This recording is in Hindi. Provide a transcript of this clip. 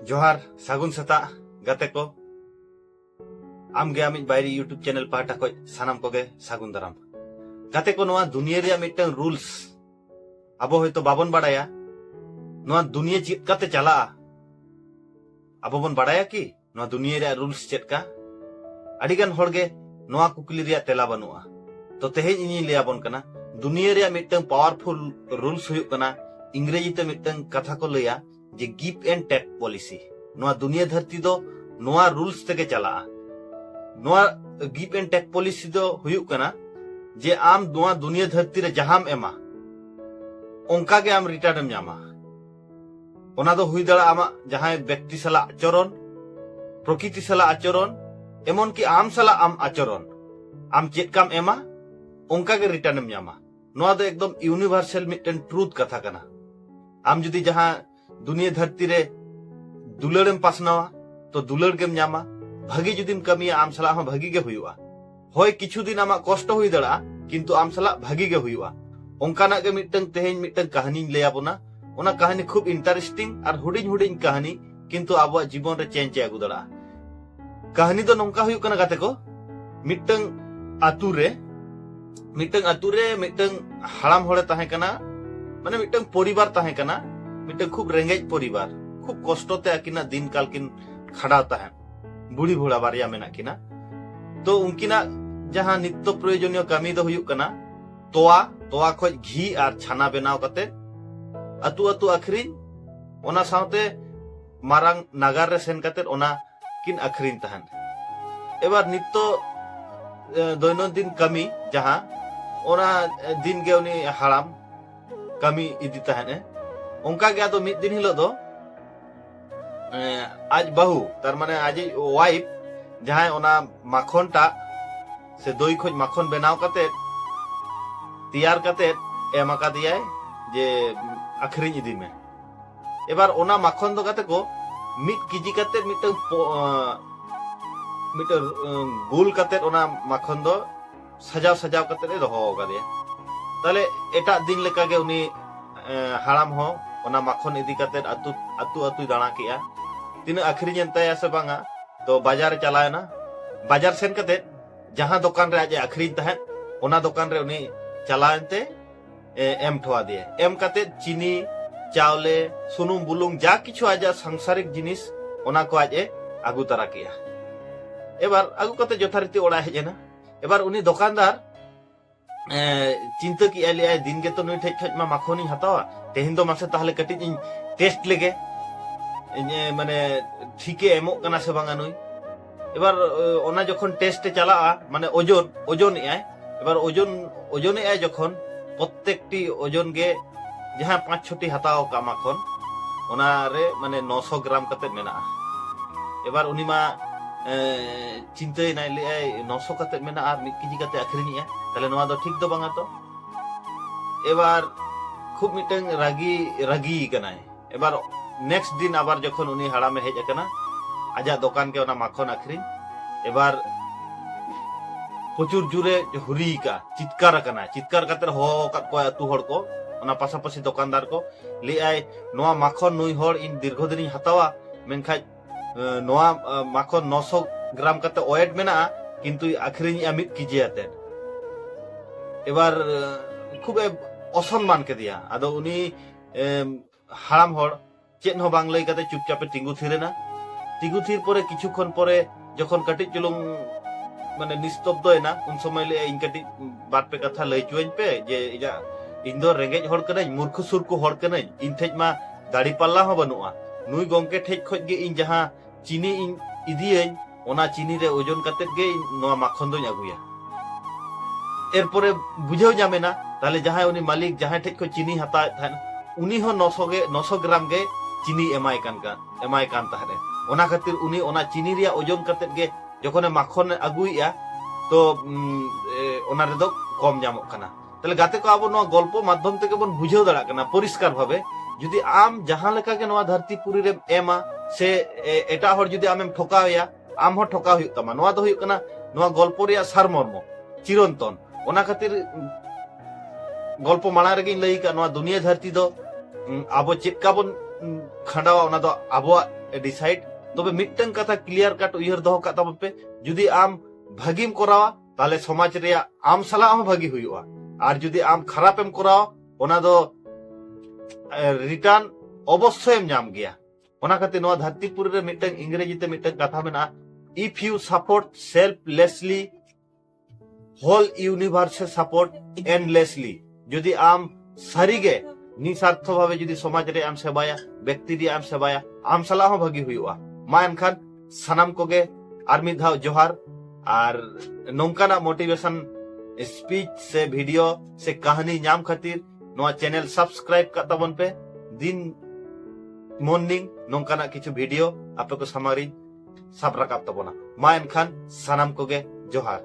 जोहार सागुन सता गाते को आमगे आमिज बायरी यूट्यूब चैनल पाटा को सानाम को गे सागुन दाराम गाते को नोआ दुनिया रे मिटन रूल्स अबो होय तो बाबन बाडाया नोआ दुनिया चेत काते चला अबो बन बाडाया की नोआ दुनिया रे रूल्स चेत का अडिगन होड़गे नोआ कुकली रे तेला बनुआ तो तेहेज इनी ले आबन कना दुनिया रे मिटन पावरफुल रूल्स हुयुक कना इंग्रेजी ते मिटन कथा को लया जे गिव एंड टेक पॉलिसी नोआ दुनिया धरती दो नोआ रूल्स तेगे चला नोआ गिव एंड टेक पॉलिसी दो हुयुक कना जे आम नोआ दुनिया धरती रे जहाम एमा ओंका के आम रिटर्न एम जामा ओना दो हुई दड़ा आमा जहां व्यक्ति सला आचरण प्रकृति सला आचरण एमन की आम सला आम आचरण आम चेक काम एमा ओंका के रिटर्न एम जामा नोआ दो एकदम यूनिवर्सल मिटन ट्रूथ कथा कना आम जुदी जहां दुनिया धरती रे दुलड़ेम पासनावा तो दुलड़ गेम जामा भागी जुदीम कमिया आम सला हम भागी के हुयुआ होय किछु दिन आमा कष्ट हुई दड़ा किंतु आम सला भागी के हुयुआ ओंकाना के मिटन तेहेन मिटन कहानी ले आबोना ओना कहानी खूब इंटरेस्टिंग और हुडिंग हुडिंग कहानी किंतु आबो जीवन रे चेंज आगु दड़ा कहानी दो नोंका हुयुक कना गाते को मिटन आतु रे मिटन हाड़ाम होड़े ताहे कना माने मिटन परिवार ताहे कना मिटन खूब रेंगेज परिवार खूब कष्टते आकिना दिन काल किन खड़ा ताहे बुढ़ी बुढ़ा बारिया मेना किना तो उनकिना जहां नित्य प्रयोजनीय कमी दो हुयुक कना तोवा खोज घी और छाना बनाव कते अतु अतु अखरिन ओना सावते मारांग नागार रे सेन कते ओना किन अखरिन ताहन एबार नित्य दैनंदिन कमी जहां ओना दिन गे उनी हाराम कमी इदी ताहने उनका गया तो मिद दिन हिलो दो आज बहु तार माने आज वाइफ जहां ओना माखन टा से दई खोज माखन बनाव कते तैयार कते एम का दिया जे अखरिन इदी में एबार ओना माखन दो कते को मिद केजी कते मिटर गोल कते ओना माखन दो सजाव कते दोहो गदिया ताले एटा दिन लेका गे उनी हाराम हो ओना माखन इदी कते अतु दाणा किया तीन अखरिन एंताया से बांगा तो बाजार चलायना बाजार सेन कते जहां दुकान रे आज अखरिन तहन ओना दुकान रे उनी चलायनते एम ठवा दिए एम कते चीनी चावले सुनुम बुलुंग जा किछु आज सांसारिक जिनिस ओना को आज आगु तरा किया एबार आगु कते यथारीति ओड़ा हेजना एबार उनी दुकानदार चिंता की एलिया दिन के तो नुई ठेज ठेज मा माखनी हतावा तेहिन दो मासे ताहले कटिज इन टेस्ट लेगे माने ठीके एमो कना से बांगा नुई एबार ओना जखन टेस्ट चला माने ओजन आय एबार ओजन आय जखन प्रत्येकटी ओजन गे जहां 5-6टी हताव का माखन ओना रे माने 900 ग्राम कते मेना एबार उनी मा चिंता नाय ले 900 कते मेना आर 1 केजी कते अखरिनिया ताले नोआ दो ठीक दो बांगा तो एबार खूब मिटन रागी कनाय एबार नेक्स्ट दिन आबार जखन उनी हाड़ा में हेज कना आजा दुकान के ओना माखन अखरिन एबार प्रचुर जुरे हुरी का चित्कार कते हो कत को अतु हड़ को ओना पासापासी दुकानदार को ले आय नोआ माखन नुई हड़ इन दीर्घ दिन हतावा मेनखाज नोआ माखन 900 ग्राम कते ओएड मेना किंतु अखरिन मिद केजी आते एबार खूब असम्मान के दिया आदो उनी हाराम हड़ चेन हो बांग लई कते चुपचापे तिंगु थिरेना तिंगु थिर परे किछुक्षण परे जखन कटि चुलुंग माने निस्तब्धयना उन समय ले इन कटि बात पे कथा लई चुएन पे जे इजा इन दो रेंगेज हड़ कनाई मूर्ख सुरकु हड़ कनाई इन ठेज मा दाड़ी पल्ला हो बनुआ नुई गोंके ठेज खोज गे इन जहां चीनी इन इदियेन ओना चीनी रे ओजन कते गे नोआ माखन दोኝ आगुया एरपरे बुझेव जामेना ताले जहां उनी मालिक जहां ठेज को चीनी हता थान उनी हो 900 ग्राम गे चीनी एमाय कान ताहरे ओना खातिर उनी ओना चीनी रिया ओजन कते गे जखने माखन आगुइया तो ओना रे दो कम जामो कना ताले गाते को आबो नो गल्प माध्यम तेके बन बुझेव दड़ा कना परिष्कार भाबे जुदी आम जहां लेका के नोआ धरती पुरी रे एमा से एटा हर जुदी आमेम ठोकावया आम हो ठोका हुयुक तमा नोआ दो हुयुक कना नोआ गल्प रिया सारमर्म चिरंतन ओना खातिर गल्प माना रे लई का नोआ दुनिया धरती दो आबो चेक का बन खांडावा ओना दो आबोआ डिसाइड तबे मिटन कथा क्लियर कट उयहर दोहो का तबे जुदी आम भागीम करावा ताले समाज रे आम सला हम भागी हुआ और जुदी आम खरापेम करावा ओना दो रिटर्न अवश्य एम नाम गया ओना खातिर नोआ धरतीपुर रे मिटन इंग्रेजी ते मिटन कथा मेना if you support selflessly whole universe support endlessly जुदी आम सारीगे निस्वार्थ भावे जुदी समाज रे आम सेवाया व्यक्ति रे आम सेवाया आम सला हम भागी हुआ मा एनखान सनाम कोगे आर मिद धाव जोहार और नौकाना मोटिवेशन स्पीच से वीडियो से कहानी नाम खातिर नोआ चैनल सब्सक्राइब का तबन पे दिन मॉर्निंग नौकाना किछु वीडियो आपे को समारी सब रकाब तबना मा एनखान सनाम कोगे जोहार।